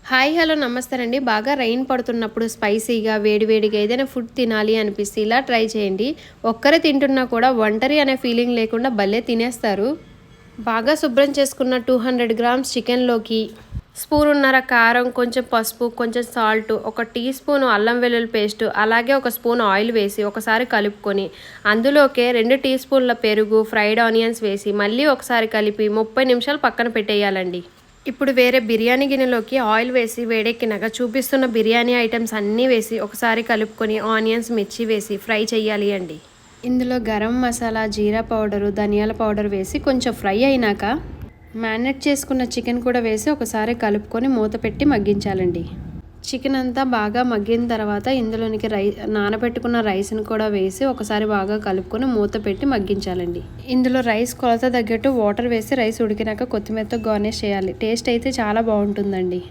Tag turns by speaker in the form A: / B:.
A: Hi hello నమస్తే అండి. బాగా రైన్ పడుతున్నప్పుడు స్పైసీగా వేడివేడిగా ఏదైనా ఫుడ్ తినాలి అనిపిస్తే ఇలా ట్రై చేయండి. ఒక్కరే తింటున్నా కూడా ఒంటరి అనే ఫీలింగ్ లేకుండా భలే తినేస్తారు. బాగా శుభ్రం చేసుకున్న 200 గ్రామ్స్ చికెన్లోకి స్పూనున్నర కారం, కొంచెం పసుపు, కొంచెం సాల్ట్, ఒక టీ స్పూన్ అల్లం వెల్లుల్లి పేస్ట్, అలాగే ఒక స్పూన్ ఆయిల్ వేసి ఒకసారి కలుపుకొని అందులోకే 2 టీ స్పూన్ల పెరుగు, ఫ్రైడ్ ఆనియన్స్ వేసి మళ్ళీ ఒకసారి కలిపి 30 నిమిషాలు పక్కన పెట్టేయాలండి. ఇప్పుడు వేరే బిర్యానీ గిన్నెలోకి ఆయిల్ వేసి వేడెక్కినాక చూపిస్తున్న బిర్యానీ ఐటమ్స్ అన్నీ వేసి ఒకసారి కలుపుకొని ఆనియన్స్, మిర్చి వేసి ఫ్రై చేయాలి అండి. ఇందులో గరం మసాలా, జీరా పౌడరు, ధనియాల పౌడర్ వేసి కొంచెం ఫ్రై అయినాక మ్యారినేట్ చేసుకున్న చికెన్ కూడా వేసి ఒకసారి కలుపుకొని మూత పెట్టి మగ్గించాలండి. చికెన్ అంతా బాగా మగ్గిన తర్వాత ఇందులోనికి నానబెట్టుకున్న రైస్ని కూడా వేసి ఒకసారి బాగా కలుపుకొని మూత పెట్టి మగ్గించాలండి. ఇందులో రైస్ కొలత తగ్గట్టు వాటర్ వేసి రైస్ ఉడికినాక కొత్తిమీరతో గార్నిష్ చేయాలి. టేస్ట్ అయితే చాలా బాగుంటుందండి.